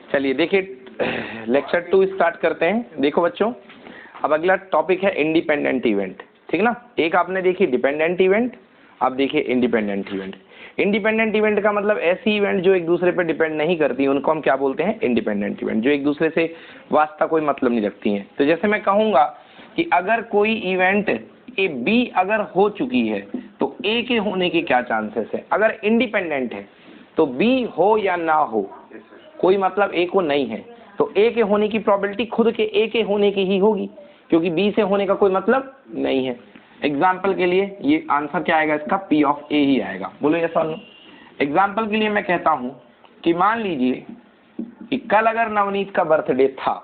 चलिए देखिए lecture 2 start करते हैं। देखो बच्चों, अब अगला टॉपिक है इंडिपेंडेंट इवेंट, ठीक ना। एक आपने देखी डिपेंडेंट इवेंट, अब देखिए इंडिपेंडेंट इवेंट। इंडिपेंडेंट इवेंट का मतलब ऐसी इवेंट जो एक दूसरे पर डिपेंड नहीं करती, उनको हम क्या बोलते हैं, इंडिपेंडेंट इवेंट, जो एक दूसरे से वास्ता कोई मतलब नहीं रखती हैं। तो जैसे मैं कहूंगा कि अगर कोई इवेंट ए बी अगर हो चुकी है तो ए के होने के क्या चांसेस है। अगर इंडिपेंडेंट है तो बी हो या ना हो कोई मतलब ए को नहीं है, तो ए के होने की प्रोबेबिलिटी खुद के ए के होने की ही होगी, क्योंकि बी से होने का कोई मतलब नहीं है। एग्जाम्पल के लिए ये आंसर क्या आएगा इसका, पी ऑफ ए ही आएगा। बोलो यस और नो। एग्जाम्पल के लिए मैं कहता हूं कि मान लीजिए कि कल अगर नवनीत का बर्थडे था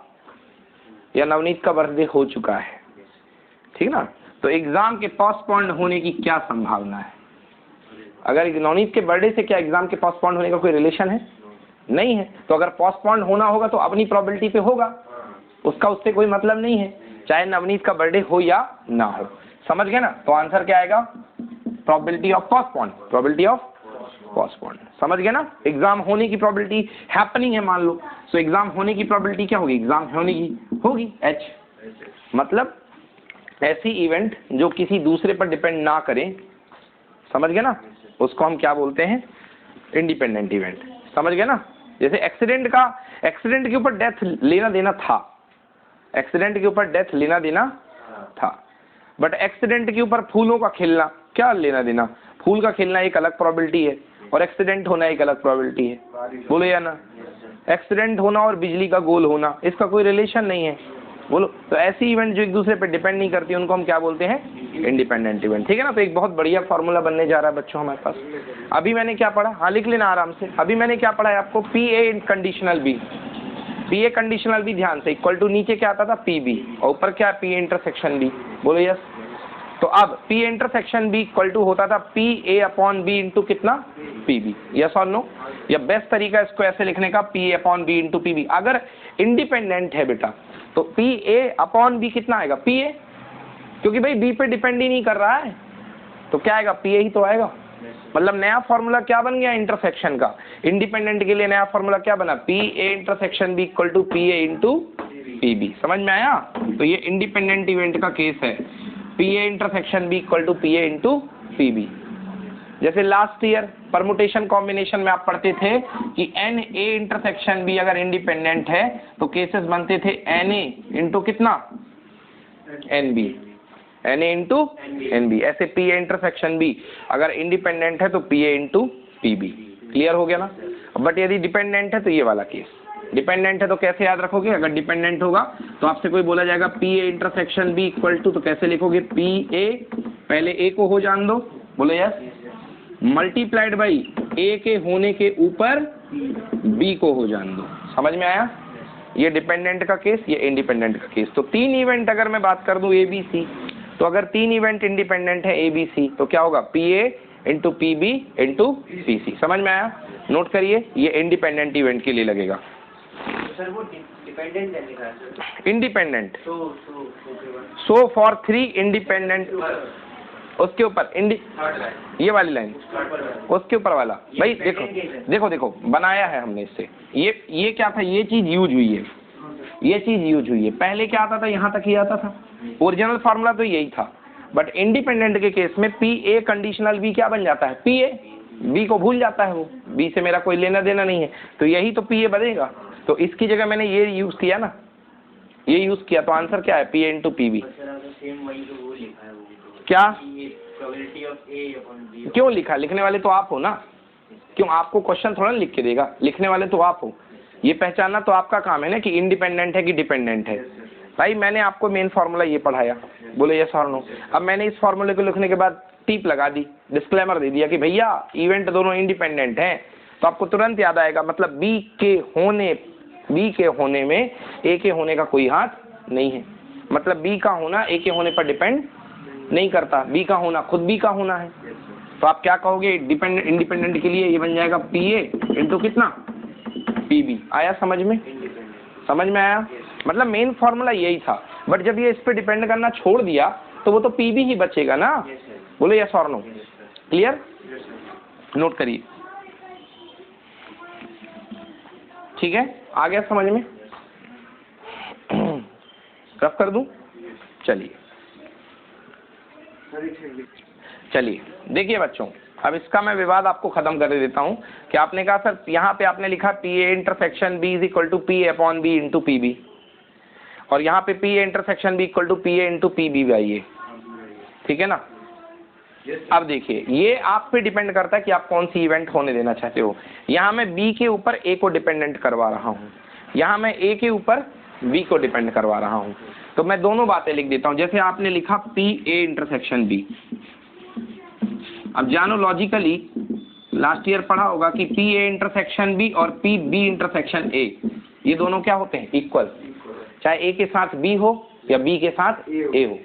या नवनीत का बर्थडे हो चुका है, ठीक ना, तो एग्जाम के पोस्टपोन्ड होने की क्या संभावना है। अगर नवनीत के बर्थडे से क्या एग्जाम के पोस्टपोन्ड होने का कोई रिलेशन है, नहीं है। तो अगर पोस्टपोन्ड होना होगा तो अपनी प्रोबेबिलिटी पे होगा, उसका उससे कोई मतलब नहीं है, चाहे नवनीत का बर्थडे हो या ना हो। समझ गए ना। तो आंसर क्या आएगा, probability of postponed, probability of postponed. समझ गए ना। एग्जाम होने की प्रोबेबिलिटी हैपनिंग है मान लो, तो एग्जाम होने की प्रोबेबिलिटी क्या होगी, एग्जाम होने की होगी एच। मतलब ऐसी इवेंट जो किसी दूसरे पर डिपेंड ना करें, समझ गए ना, उसको हम क्या बोलते हैं, इंडिपेंडेंट इवेंट। समझ गए ना। जैसे एक्सीडेंट के ऊपर डेथ लेना देना था, एक्सीडेंट के ऊपर डेथ लेना देना था, बट एक्सीडेंट के ऊपर फूलों का खिलना क्या लेना देना। फूल का खिलना एक अलग प्रोबेबिलिटी है और एक्सीडेंट होना एक अलग प्रोबेबिलिटी है, बोलो या ना। एक्सीडेंट होना और बिजली का गोल होना, इसका कोई रिलेशन नहीं है, बोलो। तो ऐसी इवेंट जो एक दूसरे पे डिपेंड नहीं करती उनको हम क्या बोलते हैं, इंडिपेंडेंट इवेंट, ठीक है ना। तो एक बहुत बढ़िया फॉर्मूला बनने जा रहा है बच्चों हमारे पास। अभी मैंने क्या पढ़ा, हाँ लिख लेना आराम से। अभी मैंने क्या पढ़ा है आपको, P A conditional B, P A conditional B ध्यान से इक्वल टू नीचे क्या आता था, पी बी, और ऊपर क्या, पी ए इंटरसेक्शन बी, बोलो यस। तो अब P A intersection B equal to होता था P A upon B into कितना, पी बी, यस और नो। या बेस्ट तरीका इसको ऐसे लिखने का, P A upon B into P B. अगर इंडिपेंडेंट है बेटा तो पी ए अपॉन बी कितना आएगा, पी ए, क्योंकि भाई बी पे डिपेंड ही नहीं कर रहा है, तो क्या आएगा, पी ए ही तो आएगा। मतलब नया फॉर्मूला क्या बन गया इंटरसेक्शन का, इंडिपेंडेंट के लिए नया फॉर्मूला क्या बना, P A intersection B equal to P A into P B. समझ में आया। तो ये इंडिपेंडेंट इवेंट का केस है, P A intersection B equal to P A into P B. जैसे लास्ट ईयर परमुटेशन कॉम्बिनेशन में आप पढ़ते थे कि एन ए इंटरसेक्शन बी अगर इंडिपेंडेंट है तो केसेस बनते थे एन ए इंटू कितना, N B, N A into N B. ऐसे पी ए इंटरसेक्शन बी अगर इंडिपेंडेंट है तो P A into P B. Clear हो गया ना। बट यदि डिपेंडेंट है तो ये वाला केस, डिपेंडेंट है तो कैसे याद रखोगे, अगर डिपेंडेंट होगा तो आपसे कोई बोला जाएगा P A intersection B equal to, तो कैसे लिखोगे, पी ए, पहले ए को हो जान दो, बोलो यस, मल्टीप्लाइड बाई ए के होने के ऊपर बी को हो जान दो। समझ में आया। ये डिपेंडेंट का केस, ये इंडिपेंडेंट का केस। तो तीन इवेंट अगर मैं बात कर दूं ए बी सी, तो अगर तीन इवेंट इंडिपेंडेंट है ए बी सी तो क्या होगा, P A into P B into P C. समझ में आया। नोट करिए, ये इंडिपेंडेंट इवेंट के लिए लगेगा। सर वो डिपेंडेंट है लिखा है, इंडिपेंडेंट, सो फॉर 3 इंडिपेंडेंट, उसके ऊपर ये वाली लाइन, उसके ऊपर वाला, भाई देखो देखो देखो बनाया है हमने इससे। ये क्या था, ये चीज यूज हुई है, ये चीज यूज हुई है। पहले क्या आता था, यहाँ तक ही आता था, ओरिजिनल फार्मूला तो यही था। बट इंडिपेंडेंट के केस में पी ए कंडीशनल बी क्या बन जाता है, पी ए, बी को भूल जाता है, वो बी से मेरा कोई लेना देना नहीं है, तो यही तो पी ए बनेगा। तो इसकी जगह मैंने ये यूज किया ना, ये यूज किया, तो आंसर क्या है, P A into P B. क्या क्यों लिखा, लिखने वाले तो आप हो ना, क्यों आपको क्वेश्चन थोड़ा लिख के देगा, लिखने वाले तो आप हो। ये पहचानना तो आपका काम है ना कि इंडिपेंडेंट है कि डिपेंडेंट है। भाई मैंने आपको मेन फार्मूला ये पढ़ाया, बोले यस और नो। अब मैंने इस फार्मूले को लिखने के बाद टिप लगा दी, डिस्क्लेमर दे दिया कि भैया इवेंट दोनों इंडिपेंडेंट हैं, तो आपको तुरंत याद आएगा, मतलब बी के होने में ए के होने का कोई हाथ नहीं है। मतलब बी का होना ए के होने पर डिपेंड नहीं करता, बी का होना खुद बी का होना है। तो आप क्या कहोगे, इंडिपेंडेंट के लिए ये बन जाएगा पी ए इंटू कितना, पी बी। आया समझ में, समझ में आया। मतलब मेन फॉर्मूला यही था, बट जब ये इस पे डिपेंड करना छोड़ दिया तो वो तो पी बी ही बचेगा ना, बोलो यस और नो। क्लियर, नोट करिए, ठीक है। आ गया समझ में? रफ कर दूं? चलिए देखिए बच्चों, अब इसका मैं विवाद आपको खत्म कर देता हूं कि आपने कहा सर यहाँ पे आपने लिखा P A intersection B is equal to P A upon B into P B, और यहाँ पे P A intersection B equal to P A into P B आई है, ठीक है ना? अब देखिए ये आप पे डिपेंड करता है कि आप कौन सी इवेंट होने देना चाहते हो। यहाँ मैं बी के ऊपर ए को डिपेंडेंट करवा रहा हूँ, यहाँ मैं ए के ऊपर बी को डिपेंड करवा रहा हूँ। तो मैं दोनों बातें लिख देता हूँ। जैसे आपने लिखा पी ए इंटरसेक्शन बी, अब जानो लॉजिकली लास्ट ईयर पढ़ा होगा कि पी ए इंटरसेक्शन बी और पी बी इंटरसेक्शन ए, ये दोनों क्या होते हैं? इक्वल, चाहे ए के साथ बी हो या बी के साथ ए हो,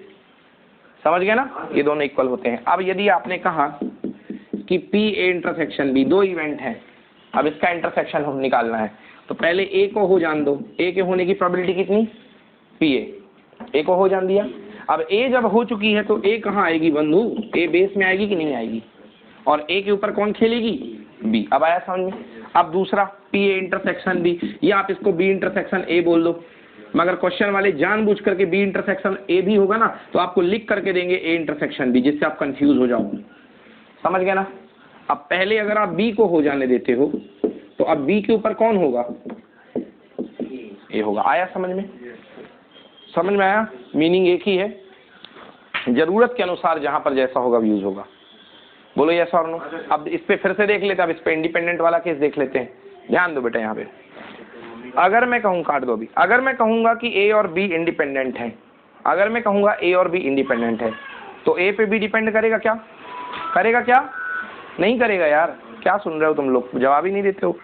समझ गए ना? ये दोनों इक्वल होते हैं। अब यदि आपने कहा कि पी ए इंटरसेक्शन बी, दो इवेंट हैं, अब इसका इंटरसेक्शन हम निकालना है, तो पहले ए को हो जान दो। ए के होने की प्रोबेबिलिटी कितनी? पी ए को हो जान दिया। अब ए जब हो चुकी है तो ए कहाँ आएगी बंधु? ए बेस में आएगी कि नहीं आएगी? और ए के ऊपर कौन खेलेगी? बी। अब आया समझ में? अब दूसरा पी ए इंटरसेक्शन बी, या आप इसको बी इंटरसेक्शन ए बोल दो, मगर क्वेश्चन वाले जानबूझ करके बी इंटरसेक्शन ए भी होगा ना तो आपको लिख करके देंगे ए इंटरसेक्शन बी, जिससे आप कंफ्यूज हो जाओ। समझ गए ना? अब पहले अगर आप बी को हो जाने देते हो तो अब बी के ऊपर कौन होगा? ए होगा। आया समझ में? समझ में आया? मीनिंग एक ही है, जरूरत के अनुसार जहां पर जैसा होगा यूज होगा। बोलो यस और नो। अब इस पे फिर से देख लेते हैं, अब इस पे इंडिपेंडेंट वाला केस देख लेते हैं। ध्यान दो बेटा यहाँ पे, अगर मैं कहूँ, काट दो अभी, अगर मैं कहूंगा कि ए और बी इंडिपेंडेंट है, अगर मैं कहूंगा ए और बी इंडिपेंडेंट है, तो ए पे बी डिपेंड करेगा क्या? करेगा क्या? नहीं करेगा यार। क्या सुन रहे हो तुम लोग? जवाब ही नहीं देते हो।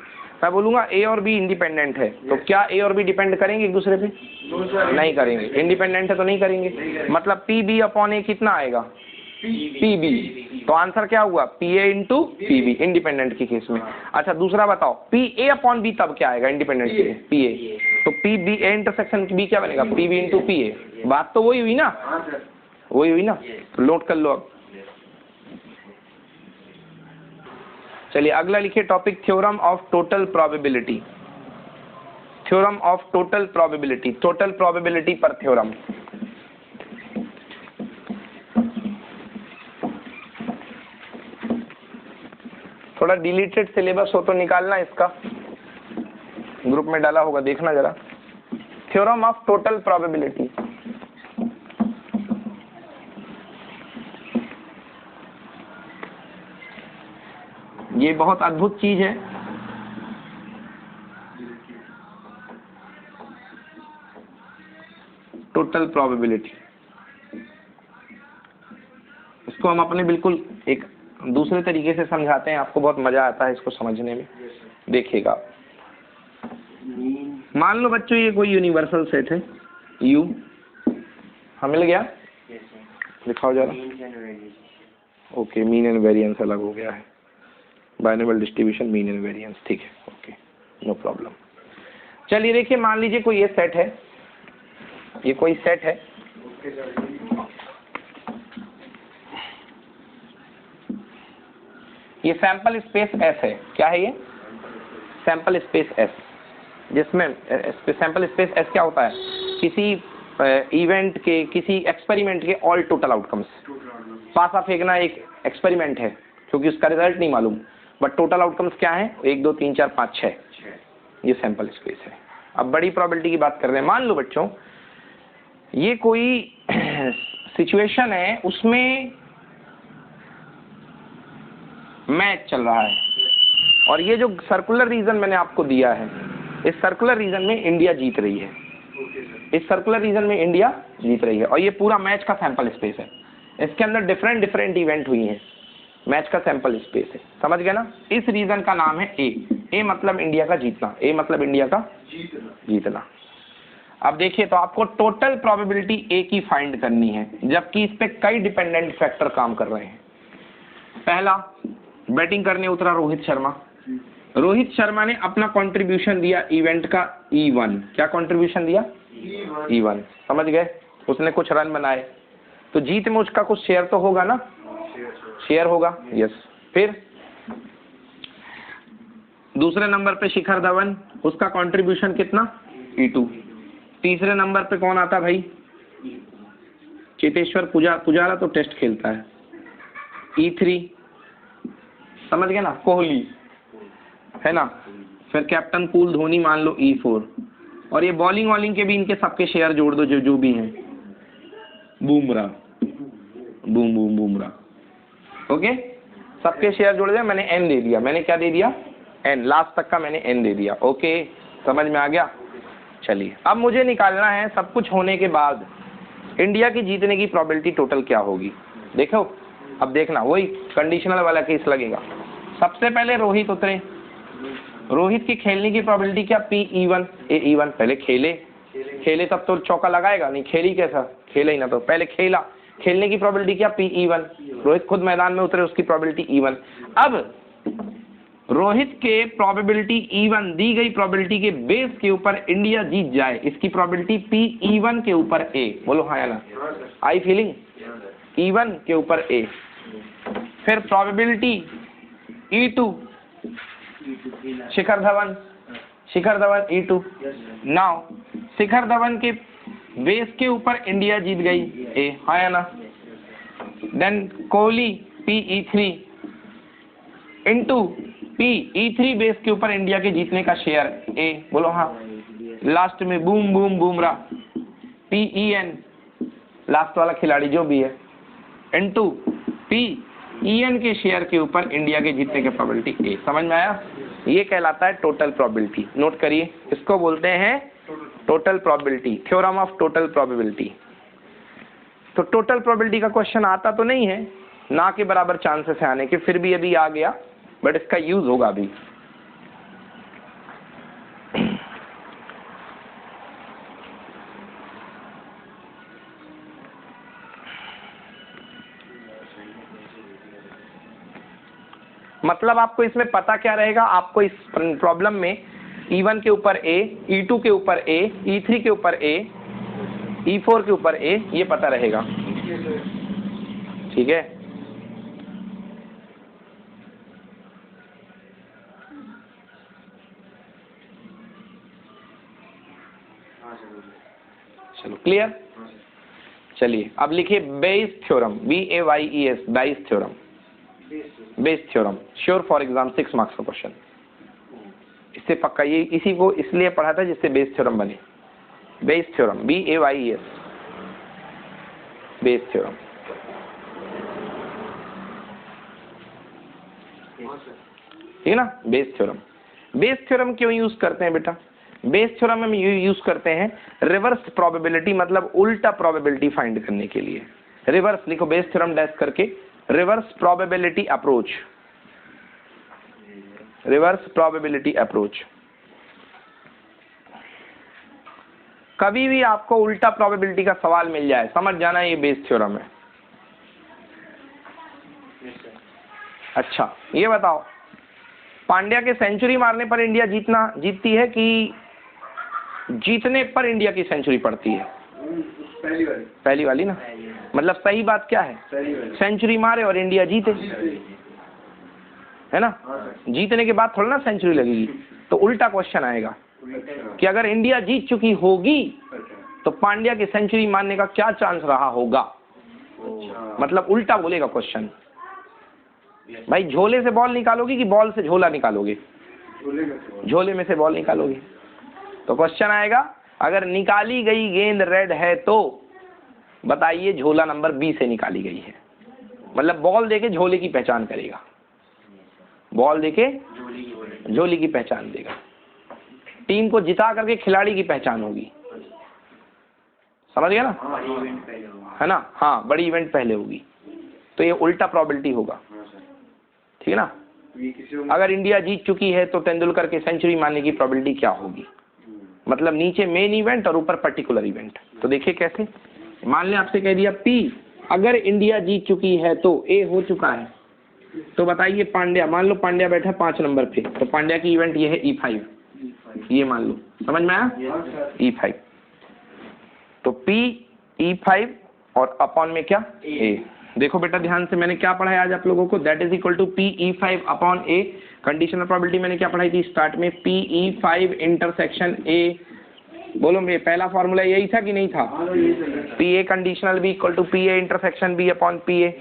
मैं बोलूंगा ए और बी इंडिपेंडेंट है, तो क्या ए और बी डिपेंड करेंगे एक दूसरे पे? नहीं करेंगे। इंडिपेंडेंट है तो नहीं करेंगे। मतलब पी बी अपॉन ए कितना आएगा? P B. तो आंसर क्या हुआ? P A into P B, independent के केस में। अच्छा दूसरा बताओ, पी ए अपॉन बी तब क्या आएगा इंडिपेंडेंट के? P A. तो P B A intersection B क्या बनेगा? P B into P A. बात तो वही हुई ना? वही हुई ना? तो नोट कर लो। अब चलिए अगला लिखिए topic, theorem of total probability. Theorem of total probability, total probability पर थ्योरम। थोड़ा डिलीटेड सिलेबस हो तो निकालना, इसका ग्रुप में डाला होगा, देखना जरा। थ्योरम ऑफ टोटल प्रोबेबिलिटी, ये बहुत अद्भुत चीज है। टोटल प्रोबेबिलिटी, इसको हम अपने बिल्कुल एक दूसरे तरीके से समझाते हैं, आपको बहुत मजा आता है इसको समझने में। देखिएगा, मान लो बच्चों ये कोई यूनिवर्सल सेट है U, हाँ मिल गया? दिखाओ जरा। ओके, मीन एंड वेरिएंस अलग हो गया है, binomial distribution, mean and variance, ठीक है, ओके नो प्रॉब्लम। चलिए देखिए, मान लीजिए कोई ये सेट है, ये कोई सेट है, ये सैंपल स्पेस S है। क्या है ये? सैंपल स्पेस S, जिसमें सैंपल स्पेस S क्या होता है? किसी इवेंट के, किसी एक्सपेरिमेंट के ऑल टोटल आउटकम्स। पासा फेंकना एक एक्सपेरिमेंट है क्योंकि उसका रिजल्ट नहीं मालूम, बट टोटल आउटकम्स क्या है? 1 2 3 4 5 6, ये सैंपल स्पेस है। अब बड़ी प्रोबेबिलिटी की बात कर रहे हैं। मान लो बच्चों ये कोई सिचुएशन है, उसमें मैच चल रहा है, और ये जो सर्कुलर रीजन मैंने आपको दिया है, इस सर्कुलर रीजन में इंडिया जीत रही है। इस सर्कुलर रीजन में इंडिया जीत रही है, और ये पूरा मैच का सैंपल स्पेस है। इसके अंदर डिफरेंट डिफरेंट इवेंट हुई हैं, मैच का सैंपल स्पेस है। समझ गए ना? इस रीजन का नाम है ए। ए मतलब इंडिया का जीतना, ए मतलब इंडिया का जीतना। अब देखिए, तो आपको टोटल प्रोबेबिलिटी ए की फाइंड करनी है, जबकि इस पे कई डिपेंडेंट फैक्टर काम कर रहे हैं। पहला, बैटिंग करने उतरा रोहित शर्मा। रोहित शर्मा ने अपना कंट्रीब्यूशन दिया इवेंट का E1। क्या कंट्रीब्यूशन दिया? E1। समझ गए? उसने कुछ रन बनाए, तो जीत में उसका कुछ शेयर तो होगा ना? शेयर होगा, यस। फिर दूसरे नंबर पे शिखर धवन, उसका कंट्रीब्यूशन कितना, E2। तीसरे नंबर पे कौन आता भाई, चेतेश्वर पुजारा तो टेस्ट खेलता है, E3 समझ गए ना, कोहली है ना, फिर कैप्टन कूल धोनी मान लो E4, और ये बॉलिंग वॉलिंग के भी इनके सबके शेयर जोड़ दो जो भी हैं, बुमराह बुमराह, ओके, सबके शेयर जोड़ दिया मैंने, N दे दिया, मैंने क्या दे दिया, N, लास्ट तक का मैंने N दे दिया, ओके, समझ में आ गया। चलिए अब मुझे निकालना है सब कुछ होने के बाद इंडिया की जीतने की प्रोबेबिलिटी टोटल क्या होगी। देखो अब देखना, वही कंडीशनल वाला केस लगेगा। सबसे पहले रोहित उतरे, रोहित की खेलने की प्रोबेबिलिटी क्या, P-E1 A-E1, पहले खेले तब तो चौका लगाएगा, नहीं खेली कैसा, खेला ही ना, तो पहले खेला, खेलने की प्रोबेबिलिटी क्या, P-E1, रोहित खुद मैदान में उतरे, उसकी प्रोबेबिलिटी E1। अब रोहित के प्रोबेबिलिटी E1 दी गई प्रोबेबिलिटी के बेस के ऊपर इंडिया जीत जाए, इसकी प्रोबेबिलिटी P-E1 के ऊपर A, बोलो हाँ या ना, आई फीलिंग, E1 के ऊपर A, फिर probability E2 Shikhar Dhawan E2, now Shikhar Dhawan के बेस के ऊपर इंडिया जीत गई A, हाँ या ना, then Kohli P-E3 into P-E3 base के ऊपर इंडिया के जीतने का शेयर A, बोलो हाँ, लास्ट में बुमराह P-E-N, लास्ट वाला खिलाड़ी जो भी है, इंटू P-E-N के शेयर के ऊपर इंडिया के जीतने की प्रोबेबिलिटी A, समझ में आया, ये कहलाता है टोटल प्रोबेबिलिटी। नोट करिए, इसको बोलते हैं total probability, theorem of total probability. तो टोटल प्रोबेबिलिटी का क्वेश्चन आता तो नहीं है, ना के बराबर चांसेस है आने के, फिर भी अभी आ गया, बट इसका यूज होगा अभी। मतलब आपको इसमें पता क्या रहेगा, आपको इस प्रॉब्लम में E1 के ऊपर A, E2 के ऊपर A, E3 के ऊपर A, E4 के ऊपर A, ये पता रहेगा, ठीक है। चलो क्लियर। चलिए अब लिखिए Bayes theorem, BAYES, Bayes theorem, Bayes theorem, sure for exam 6 marks का क्वेश्चन, इससे पक्का, ये इसी को इसलिए पढ़ा था जिससे बेस थ्योरम बने, Bayes theorem BAYES, Bayes theorem, ठीक है ना। बेस थ्योरम, बेस थ्योरम क्यों यूज करते हैं बेटा, बेस थ्योरम में यूज करते हैं रिवर्स प्रोबेबिलिटी, मतलब उल्टा प्रोबेबिलिटी फाइंड करने के लिए। रिवर्स लिखो, बेस थ्योरम डैश करके, reverse probability approach, reverse probability approach. कभी भी आपको उल्टा प्रोबेबिलिटी का सवाल मिल जाए, समझ जाना ये बेस थ्योरम है। अच्छा ये बताओ, पांड्या के सेंचुरी मारने पर इंडिया जीतती है कि जीतने पर इंडिया की सेंचुरी पड़ती है? पहली वाली ना, मतलब सही बात क्या है, सेंचुरी मारे और इंडिया जीते, है ना, जीतने के बाद थोड़ा ना सेंचुरी लगेगी। तो उल्टा क्वेश्चन आएगा कि अगर इंडिया जीत चुकी होगी तो पांड्या की सेंचुरी मारने का क्या चांस रहा होगा, मतलब उल्टा बोलेगा क्वेश्चन। भाई झोले से बॉल निकालोगे कि बॉल से झोला निकालोगे, झोले में से बॉल निकालोगे। तो क्वेश्चन आएगा अगर निकाली गई गेंद रेड है तो बताइए झोला नंबर B से निकाली गई है, मतलब बॉल देके झोले की पहचान करेगा, बॉल देके झोली की पहचान देगा, टीम को जिता करके खिलाड़ी की पहचान होगी, समझ गया ना, है ना, हाँ बड़ी इवेंट पहले होगी, तो ये उल्टा प्रोबेबिलिटी होगा, ठीक है ना। अगर इंडिया जीत चुकी है तो तेंदुलकर के सेंचुरी मारने की प्रोबेबिलिटी क्या होगी, मतलब नीचे मेन इवेंट और ऊपर पर्टिकुलर इवेंट। तो देखिए कैसे, मान लें आपसे कह दिया P अगर इंडिया जीत चुकी है तो A हो चुका है, तो बताइए पांड्या, मान लो पांड्या बैठा 5 नंबर पे, तो पांड्या की इवेंट ये है E5, ये मान लो, समझ में आया, E5, तो P E5 और अपॉन में क्या A, देखो बेटा ध्यान से, मैंने क्या पढ़ाया आज आप लोगों को, that is equal to PE5 upon A. Conditional probability मैंने क्या पढ़ाई थी स्टार्ट में, PE5 इंटरसेक्शन ए। बोलो मेरे पहला फॉर्मूला यही था कि नहीं था? PA conditional B equal to PA intersection B upon PA।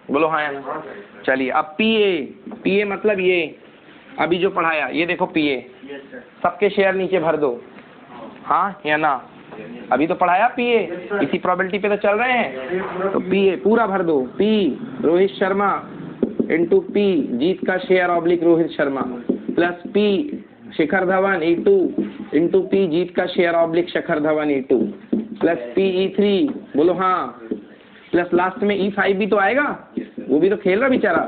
बोलो हाँ या ना? चलिए अब PA मतलब ये अभी जो पढ़ाया, ये देखो PA, सबके शेयर नीचे भर दो, हाँ या ना? अभी तो पढ़ाया PA, इसी प्रोबेबिलिटी पे तो चल रहे हैं, तो PA पूरा भर दो। P Rohit Sharma into P जीत का share oblique Rohit Sharma, plus P Shikhar Dhawan E2 into P जीत का share oblique Shikhar Dhawan E2, plus PE3, बोलो हाँ, प्लस लास्ट में E5 भी तो आएगा, वो भी तो खेल रहा बेचारा,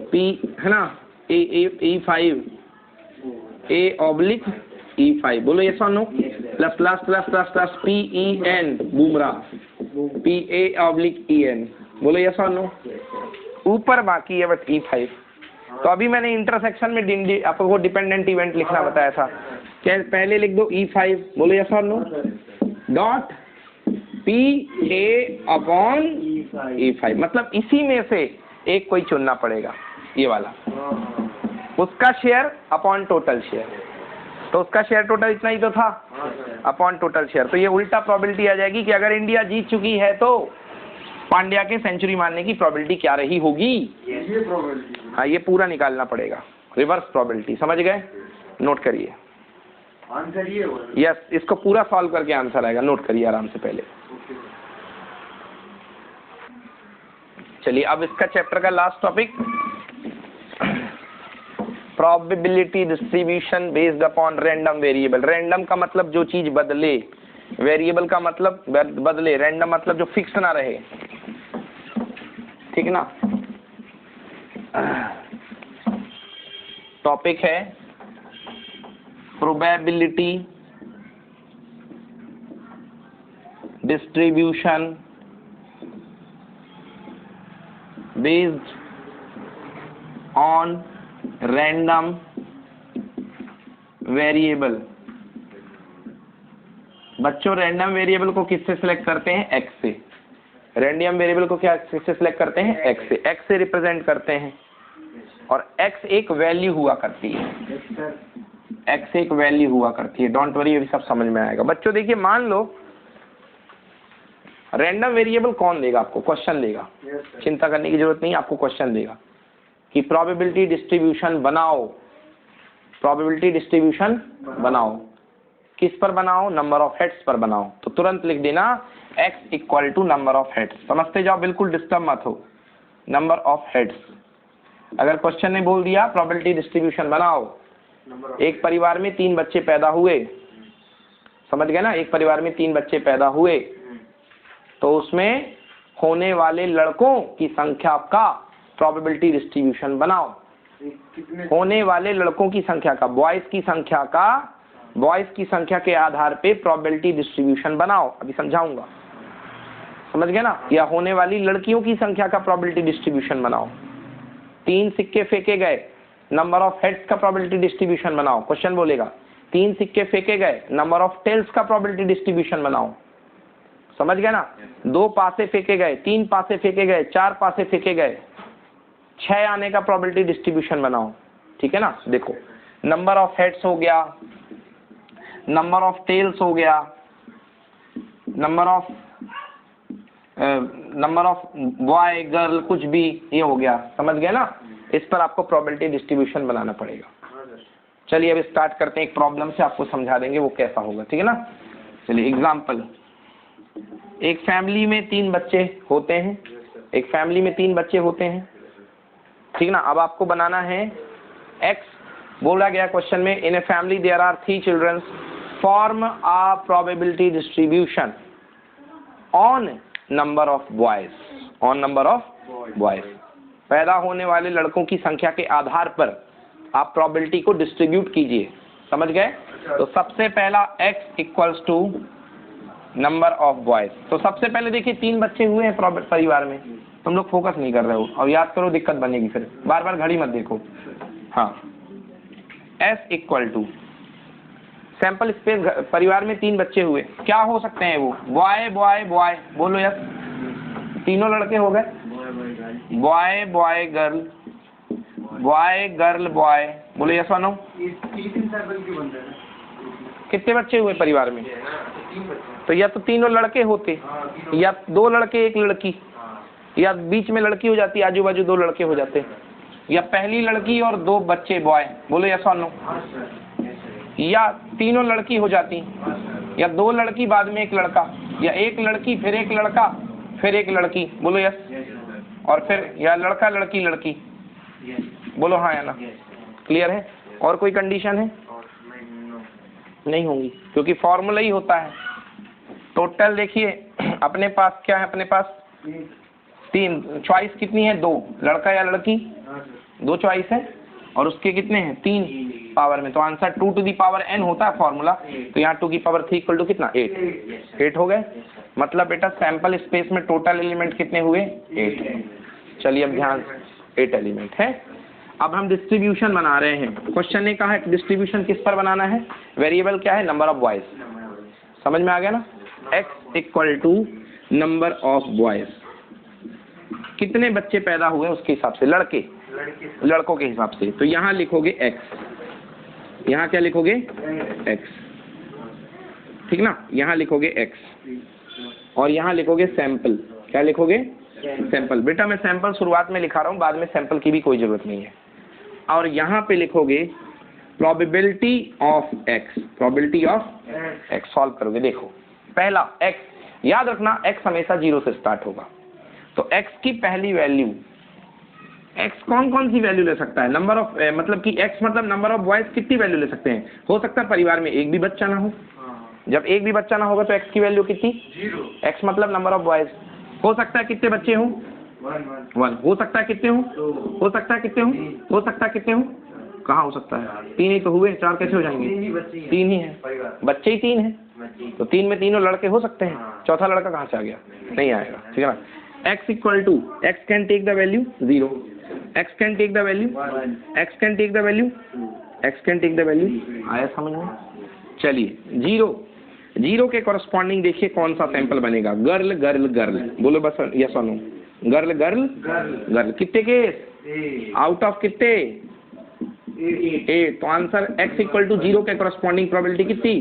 P है ना, E5 A ऑब्लिक E5, बोलो यस और no, plus plus plus plus plus PEN Bumrah, PA oblique EN, बोलो यस और नो। ऊपर बाकी है बट E5। तो अभी मैंने इंटरसेक्शन में आपको डिपेंडेंट इवेंट लिखना बताया था, क्या पहले लिख दो E5, बोलो यस और no, dot PA upon E5, मतलब इसी में से एक कोई चुनना पड़ेगा, ये वाला, उसका शेयर अपॉन टोटल शेयर, तो उसका शेयर टोटल इतना ही तो था अपॉन टोटल शेयर। तो ये उल्टा प्रोबेबिलिटी आ जाएगी कि अगर इंडिया जीत चुकी है तो पांड्या के सेंचुरी मारने की प्रोबेबिलिटी क्या रही होगी, हाँ ये पूरा निकालना पड़ेगा, रिवर्स प्रोबेबिलिटी, समझ गए? नोट करिए आंसर ये होगा। यस, इसको पूरा सॉल्व करके आंसर आएगा, नोट करिए आराम से पहले। चलिए अब इसका चैप्टर का last topic, probability distribution based upon random variable. Random का मतलब जो चीज बदले, वेरिएबल का मतलब बदले, रैंडम मतलब जो फिक्स ना रहे, ठीक ना। टॉपिक है probability distribution based on random variable. बच्चों रैंडम वेरिएबल को किससे सिलेक्ट करते हैं? एक्स से। रैंडम वेरिएबल को क्या किससे सिलेक्ट करते हैं? एक्स से। एक्स से रिप्रेजेंट करते हैं और एक्स एक वैल्यू हुआ करती है, एक्स एक वैल्यू हुआ करती है। डोंट वरी, अभी सब समझ में आएगा। बच्चों देखिए, मान लो रैंडम वेरिएबल कौन देगा आपको? क्वेश्चन देगा, चिंता करने की जरूरत नहीं, आपको क्वेश्चन देगा कि प्रोबेबिलिटी डिस्ट्रीब्यूशन बनाओ, प्रोबेबिलिटी डिस्ट्रीब्यूशन बनाओ। किस पर बनाओ? नंबर ऑफ हेड्स पर बनाओ। तो तुरंत लिख देना x equal to number of heads, समझते जाओ, बिल्कुल डिस्टर्ब मत हो। नंबर ऑफ हेड्स, अगर क्वेश्चन ने बोल दिया प्रोबेबिलिटी डिस्ट्रीब्यूशन बनाओ, एक परिवार में 3 बच्चे पैदा हुए, समझ गए ना, एक परिवार में 3 बच्चे पैदा हुए, तो उसमें होने वाले लड़कों की संख्या का प्रोबेबिलिटी डिस्ट्रीब्यूशन बनाओ। होने वाले लड़कों की संख्या का, बॉयज की संख्या का, बॉयज की संख्या के आधार पे प्रोबेबिलिटी डिस्ट्रीब्यूशन बनाओ। अभी समझाऊंगा, समझ गए ना। या होने वाली लड़कियों की संख्या का प्रोबेबिलिटी डिस्ट्रीब्यूशन बनाओ। 3 सिक्के फेंके गए, नंबर ऑफ हेड्स का प्रोबेबिलिटी डिस्ट्रीब्यूशन बनाओ। क्वेश्चन बोलेगा 3 सिक्के फेंके गए, नंबर ऑफ टेल्स का प्रोबेबिलिटी डिस्ट्रीब्यूशन बनाओ। समझ गए ना। 2 पासे फेंके गए, 3 पासे फेंके गए, 4 पासे फेंके गए, 6 आने का प्रोबेबिलिटी डिस्ट्रीब्यूशन बनाओ। ठीक है ना। देखो, नंबर ऑफ हेड्स हो गया, नंबर ऑफ टेल्स हो गया, नंबर ऑफ बॉय गर्ल कुछ भी, ये हो गया, समझ गए ना। इस पर आपको प्रोबेबिलिटी डिस्ट्रीब्यूशन बनाना पड़ेगा। चलिए अब स्टार्ट करते हैं, एक प्रॉब्लम से आपको समझा देंगे वो कैसा होगा, ठीक है ना। चलिए एग्जाम्पल, एक फैमिली में 3 बच्चे होते हैं, एक फैमिली में 3 बच्चे होते हैं, ठीक ना। अब आपको बनाना है x, बोला गया क्वेश्चन में, in a family there are 3 children, form a probability distribution on number of boys, on number of boys. पैदा होने वाले लड़कों की संख्या के आधार पर आप प्रोबेबिलिटी को डिस्ट्रीब्यूट कीजिए, समझ गए। तो सबसे पहला x equals to number of boys. तो सबसे पहले देखिए 3 बच्चे हुए हैं परिवार में, तुम लोग फोकस नहीं कर रहे हो और याद करो, दिक्कत बनेगी फिर, बार बार घड़ी मत देखो। हाँ, s equal to sample space, परिवार में 3 बच्चे हुए, क्या हो सकते हैं वो? बॉय बॉय बॉय, बोलो यस, तीनों लड़के हो गए, boy boy girl, boy girl boy, बोलो यस और नो। कितने बच्चे हुए परिवार में? तो या तो तीनों लड़के होते, या दो लड़के एक लड़की, या बीच में लड़की हो जाती, आजू बाजू दो लड़के हो जाते, या पहली लड़की और दो बच्चे बॉय, बोलो यस और नो। या तीनों लड़की हो जाती, या दो लड़की बाद में एक लड़का, या एक लड़की फिर एक लड़का फिर एक लड़की, बोलो यस। और फिर या लड़का लड़की लड़की, बोलो हाँ या ना। क्लियर है? और कोई कंडीशन है? नहीं होंगी, क्योंकि फॉर्मूला ही होता है। टोटल देखिए अपने पास क्या है, अपने पास तीन चॉइस, कितनी है? दो, लड़का या लड़की, दो चॉइस है, और उसके कितने हैं? तीन पावर में। तो answer 2 to the power n होता है फॉर्मूला। तो यहाँ 2 की पावर 3 इक्वल टू कितना? 8 हो गए। मतलब बेटा सैंपल स्पेस में टोटल एलिमेंट कितने हुए? 8। चलिए अब ध्यान, 8 एलिमेंट है। अब हम डिस्ट्रीब्यूशन बना रहे हैं। क्वेश्चन ने कहा है डिस्ट्रीब्यूशन किस पर बनाना है? वेरिएबल क्या है? Number of boys. समझ में आ गया ना? x equal to number of boys, कितने बच्चे पैदा हुए उसके हिसाब से, लड़कों के हिसाब से। तो यहाँ लिखोगे x, यहाँ क्या लिखोगे? x, ठीक ना? यहाँ लिखोगे x, और यहाँ लिखोगे सैंपल। क्या लिखोगे? सैंपल। बेटा मैं सैंपल शुरुआत में लिखा रहा हूँ, बाद में सैंपल की भी कोई जरूरत नहीं है। और यहाँ पे लिखोगे probability of x, probability of x solve करोगे। देखो पहला x, याद रखना x हमेशा 0 से स्टार्ट होगा। तो x की पहली वैल्यू, x कौन कौन सी वैल्यू ले सकता है? नंबर ऑफ मतलब कि x मतलब नंबर ऑफ बॉयज कितनी वैल्यू ले सकते हैं? हो सकता है परिवार में एक भी बच्चा ना हो। जब एक भी बच्चा ना होगा तो x की वैल्यू कितनी? 0। x मतलब नंबर ऑफ बॉयज। हो सकता है कितने बच्चे हों? 1। हो सकता है कितने हों? हो सकता है कितने हों? हो सकता है कितने हों? कहाँ हो सकता है? 3 ही तो हुए, 4 कैसे हो जाएंगे? 3 ही है, बच्चे ही 3 है। तो 3 में तीनों लड़के हो सकते हैं, चौथा लड़का कहाँ से आ गया? नहीं आएगा, ठीक है ना? x equal to, x can take the value 0, x can take the value, x can take the value, x can take the value. आया समझ में? चलिए 0 के कॉरस्पॉन्डिंग देखिए कौन सा सैंपल बनेगा? गर्ल गर्ल गर्ल, बोलो बस यस और नो। गर्ल गर्ल गर्ल, कितने केस? आउट ऑफ कितने? 8। तो आंसर x इक्वल टू 0 के कॉरस्पॉन्डिंग प्रोबेबिलिटी कितनी?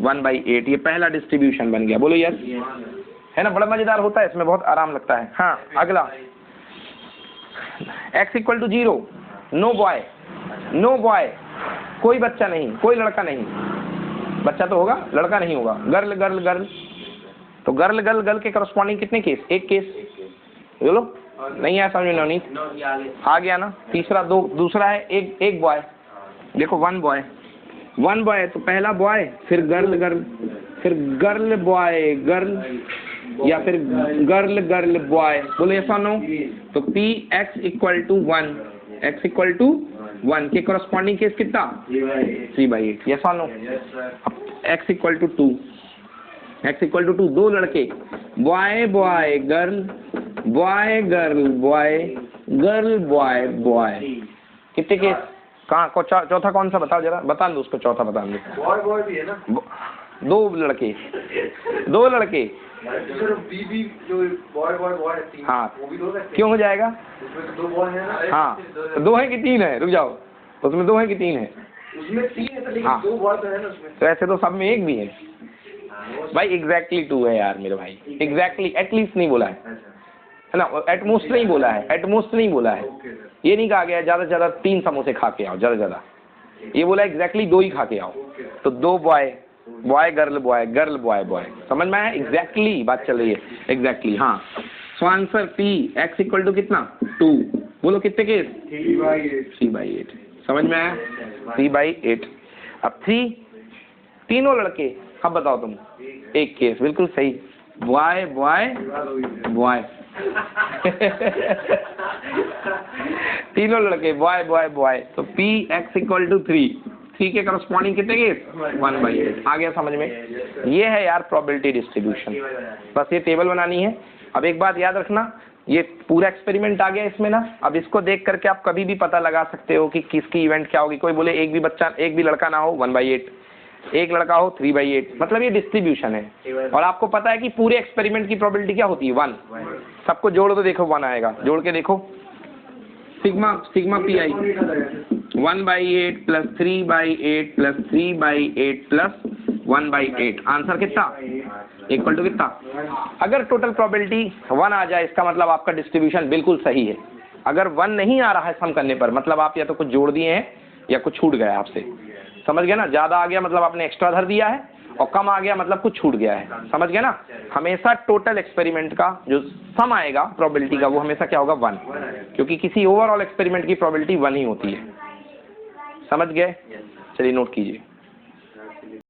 1/8। ये पहला डिस्ट्रीब्यूशन बन गया, बोलो यस। है ना? बड़ा मजेदार होता है, इसमें बहुत आराम लगता है। हाँ अगला, x equal to 0, no boy, no boy, कोई बच्चा नहीं, कोई लड़का नहीं। बच्चा तो होगा, लड़का नहीं होगा। गर्ल गर्ल गर्ल, तो गर्ल गर्ल गर्ल के करस्पॉन्डिंग कितने केस? एक केस। बोलो नहीं आया समझ में? नवनीत आ गया ना? तीसरा दूसरा है एक बॉय। देखो 1 बॉय, 1 बॉय, तो पहला बॉय, फिर गर्ल गर्ल, फिर गर्ल बॉय गर्ल, या फिर गर्ल गर्ल बॉय, बोलो यस और नो। तो p x equal to 1, x equal to 1 के कॉरस्पॉन्डिंग केस कितना? 3/8। यस और no? x equal to 2, x equal to 2, दो लड़के, boy boy girl, boy girl boy, girl boy boy, कितने case? कहाँ को चौथा कौन सा बताओ जरा, बता दो उसको, चौथा बता दो। बॉय बॉय भी है ना? दो लड़के, दो लड़के। सर बी जो बॉय बॉय बॉय है, हाँ वो भी 2 सकते? क्यों हो जाएगा? उसमें तो 2 बॉय है ना? हाँ तो 2 है कि 3 है? रुक जाओ, उसमें 2 है कि 3 है? उसमें 3 है, लेकिन हाँ। 2 बॉय तो है ना उसमें। तो ऐसे तो सब में एक भी है भाई। एग्जैक्टली 2 है यार मेरे भाई, एग्जैक्टली, एटलीस्ट नहीं बोला है ना, एटमोस्ट नहीं बोला है, एटमोस्ट नहीं बोला है। ये नहीं कहा गया ज्यादा से ज्यादा 3 समोसे खा के आओ, ज्यादा से ज्यादा। ये बोला एग्जैक्टली 2 ही खा के आओ। तो 2 boy, boy girl boy, girl boy boy, समझ में आया? एग्जैक्टली बात चल रही है, एग्जैक्टली। हाँ so answer p x equal to कितना? 2। बोलो कितने केस? 3/8। समझ में आया? 3/8। अब 3, तीनों लड़के। अब बताओ तुम, एक केस, बिल्कुल सही, बॉय बॉय बॉय। तीनों लड़के, बॉय बॉय बॉय। तो p x इक्वल टू 3 के करस्पॉन्डिंग कितने केस? 1/8। आ गया समझ में? ये है यार प्रोबेबिलिटी डिस्ट्रीब्यूशन। बस ये टेबल बनानी है। अब एक बात याद रखना, ये पूरा एक्सपेरिमेंट आ गया इसमें ना। अब इसको देख करके आप कभी भी पता लगा सकते हो कि किसकी इवेंट क्या होगी। कोई बोले एक भी बच्चा, एक भी लड़का ना हो, 1/8। एक लड़का हो 3/8, मतलब ये डिस्ट्रीब्यूशन है। और आपको पता है कि पूरे एक्सपेरिमेंट की प्रोबेबिलिटी क्या होती है 1। सबको जोड़ दो, देखो 1 आएगा, जोड़ के देखो, sigma P I 1/8 plus 3/8 plus 3/8 plus 1/8, answer कितना इक्वल टू कितना। अगर टोटल प्रोबेबिलिटी 1 आ जाए इसका मतलब आपका डिस्ट्रीब्यूशन बिल्कुल सही है। अगर 1 नहीं आ रहा है सम करने पर, मतलब आप या तो कुछ जोड़ दिए हैं या कुछ छूट गया आपसे, समझ गए ना। ज्यादा आ गया मतलब आपने एक्स्ट्रा धर दिया है, और कम आ गया मतलब कुछ छूट गया है, समझ गए ना। हमेशा टोटल एक्सपेरिमेंट का जो सम आएगा प्रोबेबिलिटी का, वो हमेशा क्या होगा 1, क्योंकि किसी ओवरऑल एक्सपेरिमेंट की प्रोबेबिलिटी 1 ही होती है, समझ गए। चलिए नोट कीजिए।